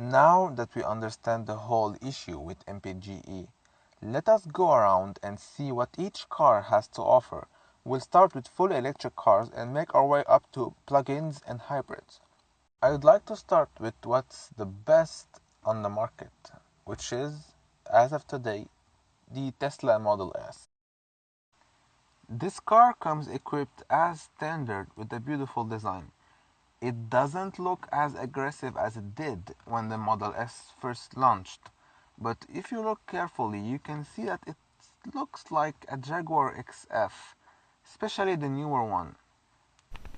Now that we understand the whole issue with MPGe, let us go around and see what each car has to offer. We'll start with full electric cars and make our way up to plug-ins and hybrids. I would like to start with what's the best on the market, which is, as of today, the Tesla Model S. This car comes equipped as standard with a beautiful design. It doesn't look as aggressive as it did when the Model S first launched, but if you look carefully you can see that it looks like a Jaguar XF, especially the newer one.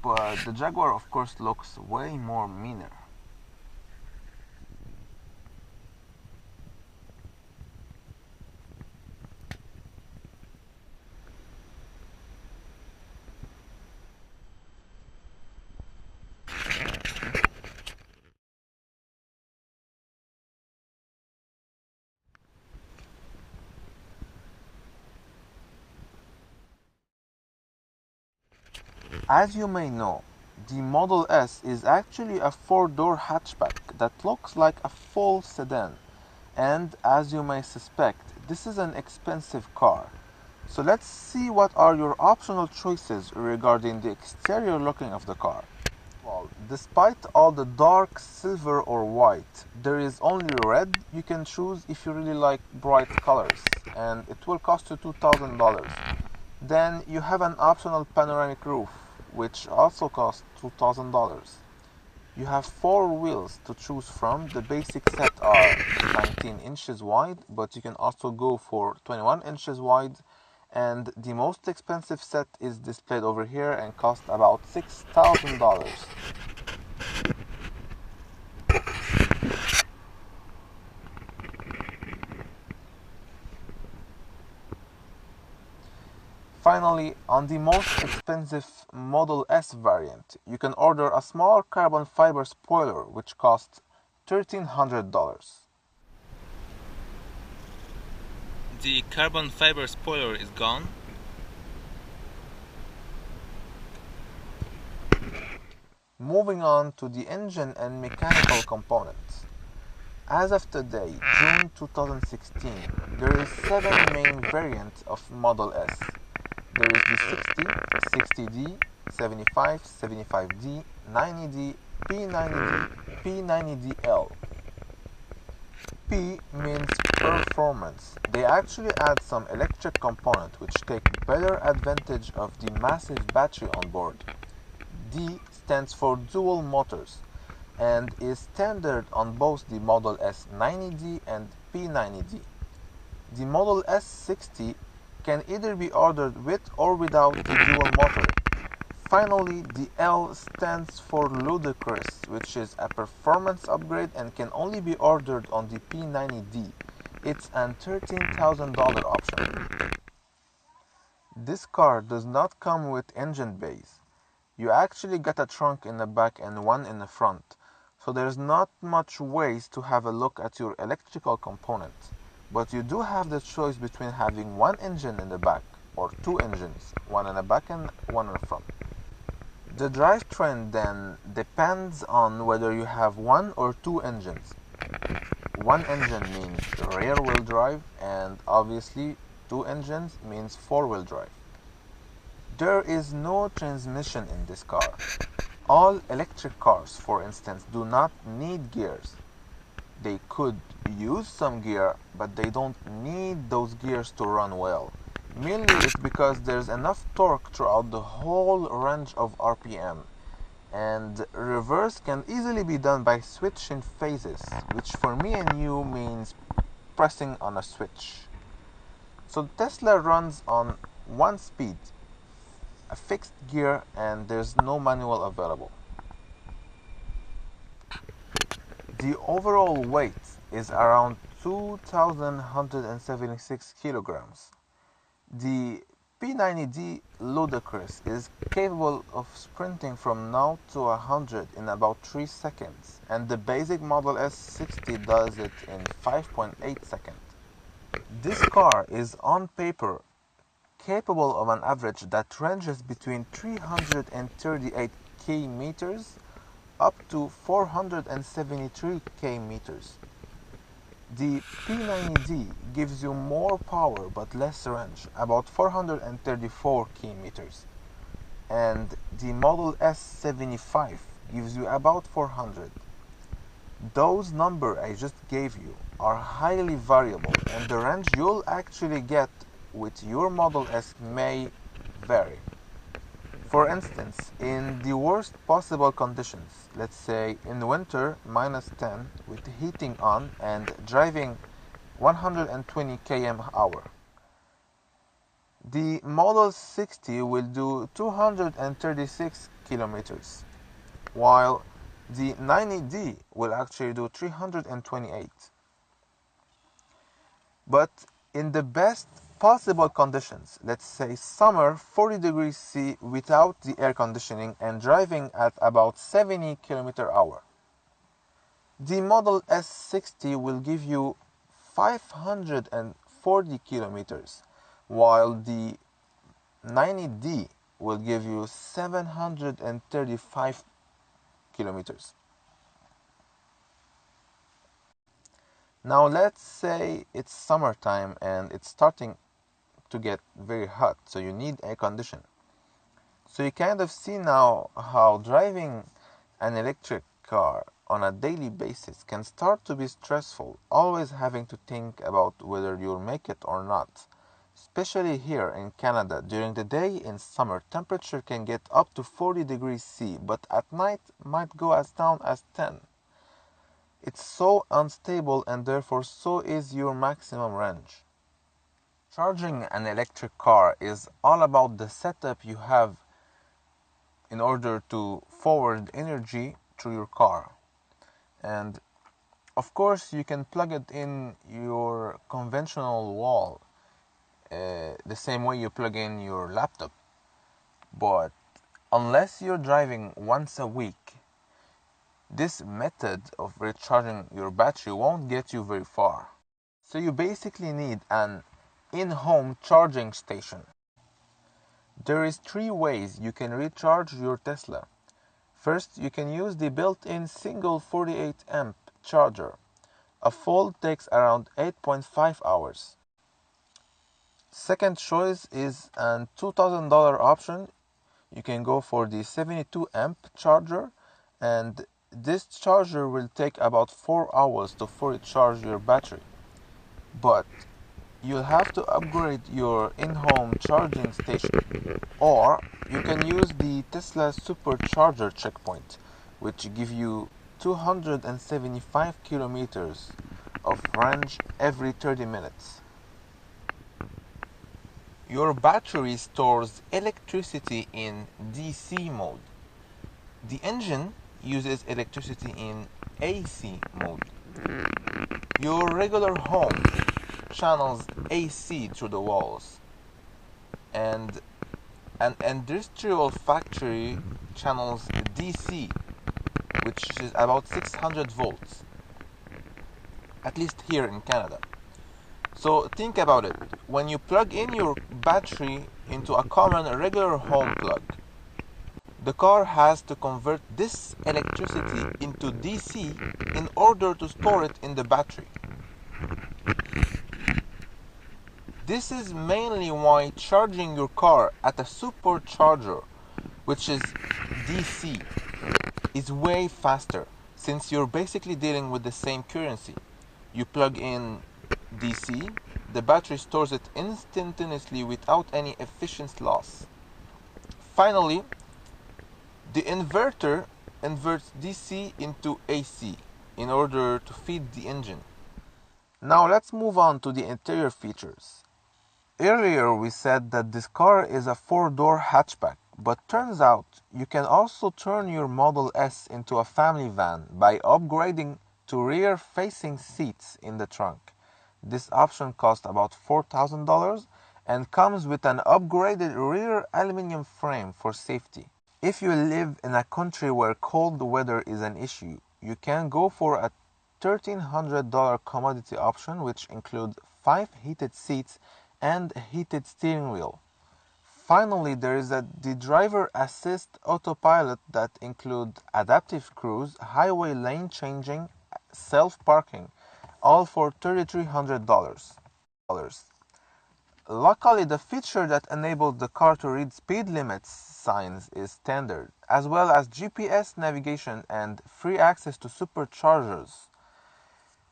But the Jaguar of course looks way more meaner. As you may know, the Model S is actually a four-door hatchback that looks like a full sedan. And as you may suspect, this is an expensive car. So let's see what are your optional choices regarding the exterior looking of the car. Well, despite all the dark silver or white, there is only red you can choose if you really like bright colors, and it will cost you $2,000. Then you have an optional panoramic roof, which also costs $2,000. You have four wheels to choose from. The basic set are 19 inches wide, but you can also go for 21 inches wide. And the most expensive set is displayed over here and costs about $6,000. Finally, on the most expensive Model S variant, you can order a small carbon fiber spoiler which costs $1,300. The carbon fiber spoiler is gone. Moving on to the engine and mechanical components. As of today, June 2016, there is 7 main variants of Model S. There is the 60, 60D, 75, 75D, 90D, P90D, P90DL. P means performance. They actually add some electric component which take better advantage of the massive battery on board. D stands for dual motors and is standard on both the Model S 90D and P90D. The Model S60 can either be ordered with or without the dual motor. Finally, the L stands for ludicrous, which is a performance upgrade and can only be ordered on the P90D. It's an $13,000 option. This car does not come with engine bays. You actually get a trunk in the back and one in the front, so there's not much ways to have a look at your electrical components. But you do have the choice between having one engine in the back or two engines, one in the back and one in the front. The drivetrain then depends on whether you have one or two engines. One engine means rear-wheel drive, and obviously two engines means four-wheel drive. There is no transmission in this car. All electric cars, for instance, do not need gears. They could use some gear, but they don't need those gears to run well. Mainly it's because there's enough torque throughout the whole range of RPM, and reverse can easily be done by switching phases, which for me and you means pressing on a switch. So Tesla runs on one speed, a fixed gear, and there's no manual available. The overall weight is around 2,176 kilograms. The P90D Ludicrous is capable of sprinting from 0 to 100 in about 3 seconds, and the basic Model S60 does it in 5.8 seconds. This car is on paper capable of an average that ranges between 338 km up to 473 km. The P90D gives you more power but less range, about 434 km, and the Model S75 gives you about 400. Those numbers I just gave you are highly variable, and the range you'll actually get with your Model S may vary. For instance, in the worst possible conditions, let's say in winter -10 with heating on and driving 120 km/h, the Model 60 will do 236 km, while the 90D will actually do 328. But in the best possible conditions, let's say summer 40 degrees C without the air conditioning and driving at about 70 km/h, the Model S60 will give you 540 km, while the 90D will give you 735 km. Now let's say it's summertime and it's starting to get very hot, so you need air conditioning. So you kind of see now how driving an electric car on a daily basis can start to be stressful, always having to think about whether you'll make it or not. Especially here in Canada, during the day in summer, temperature can get up to 40 degrees C, but at night might go as down as 10. It's so unstable, and therefore so is your maximum range. Charging an electric car is all about the setup you have in order to forward energy through your car. And of course you can plug it in your conventional wall, the same way you plug in your laptop. But unless you're driving once a week, this method of recharging your battery won't get you very far. So you basically need an in-home charging station. There is 3 ways you can recharge your Tesla. First, you can use the built-in single 48 amp charger. A full takes around 8.5 hours. Second choice is an $2,000 option. You can go for the 72 amp charger, and this charger will take about 4 hours to fully charge your battery. But you'll have to upgrade your in-home charging station, or you can use the Tesla Supercharger checkpoint, which give you 275 kilometers of range every 30 minutes. Your battery stores electricity in DC mode. The engine uses electricity in AC mode. Your regular home channels AC through the walls, and an industrial factory channels DC, which is about 600 volts, at least here in Canada. So think about it. When you plug in your battery into a common regular home plug, the car has to convert this electricity into DC in order to store it in the battery. This is mainly why charging your car at a supercharger, which is DC, is way faster, since you're basically dealing with the same currency. You plug in DC, the battery stores it instantaneously without any efficiency loss. Finally, the inverter inverts DC into AC in order to feed the engine. Now let's move on to the interior features. Earlier we said that this car is a 4-door hatchback, but turns out you can also turn your Model S into a family van by upgrading to rear-facing seats in the trunk. This option costs about $4,000 and comes with an upgraded rear aluminum frame for safety. If you live in a country where cold weather is an issue, you can go for a $1,300 commodity option, which includes 5 heated seats and a heated steering wheel. Finally, there is the driver assist autopilot that include adaptive cruise, highway lane changing, self-parking, all for $3,300. Luckily, the feature that enables the car to read speed limits signs is standard, as well as GPS navigation and free access to superchargers,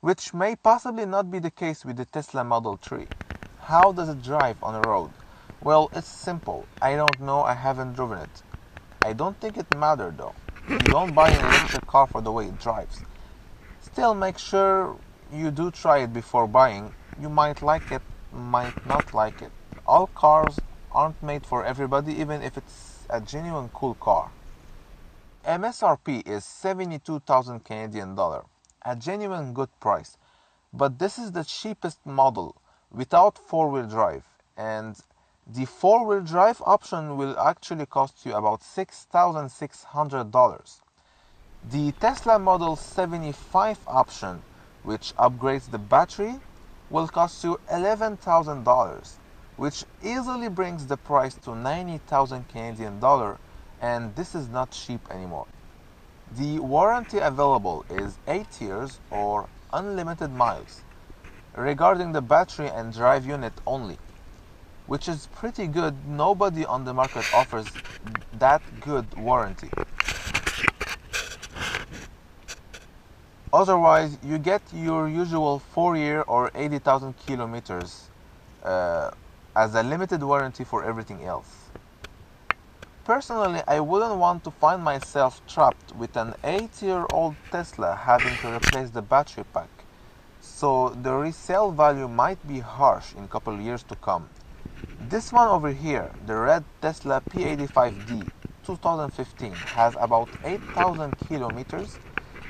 which may possibly not be the case with the Tesla Model 3. How does it drive on the road? Well, it's simple. I don't know, I haven't driven it. I don't think it matters though. You don't buy an electric car for the way it drives. Still, make sure you do try it before buying. You might like it, might not like it. All cars aren't made for everybody, even if it's a genuine cool car. MSRP is 72,000 Canadian dollar, a genuine good price. But this is the cheapest model without four-wheel drive, and the four-wheel drive option will actually cost you about $6,600. The Tesla Model 75 option, which upgrades the battery, will cost you $11,000, which easily brings the price to 90,000 Canadian dollar, and this is not cheap anymore. The warranty available is 8 years or unlimited miles, regarding the battery and drive unit only, which is pretty good. Nobody on the market offers that good warranty. Otherwise, you get your usual 4-year or 80,000 kilometers as a limited warranty for everything else. Personally, I wouldn't want to find myself trapped with an 8-year-old Tesla having to replace the battery pack, so the resale value might be harsh in a couple years to come. This one over here, the red Tesla P85D 2015, has about 8,000 kilometers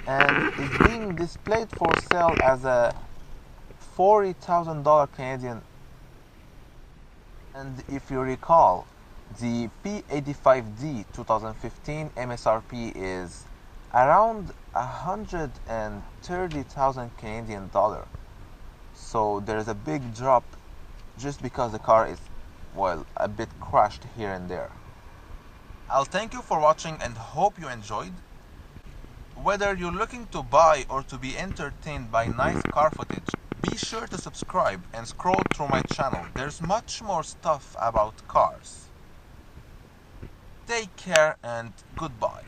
and is being displayed for sale as a $40,000 Canadian. And if you recall, the P85D 2015 MSRP is around 130,000 Canadian dollar. So there is a big drop just because the car is, well, a bit crashed here and there. I'll thank you for watching and hope you enjoyed. Whether you're looking to buy or to be entertained by nice car footage, be sure to subscribe and scroll through my channel. There's much more stuff about cars. Take care and goodbye.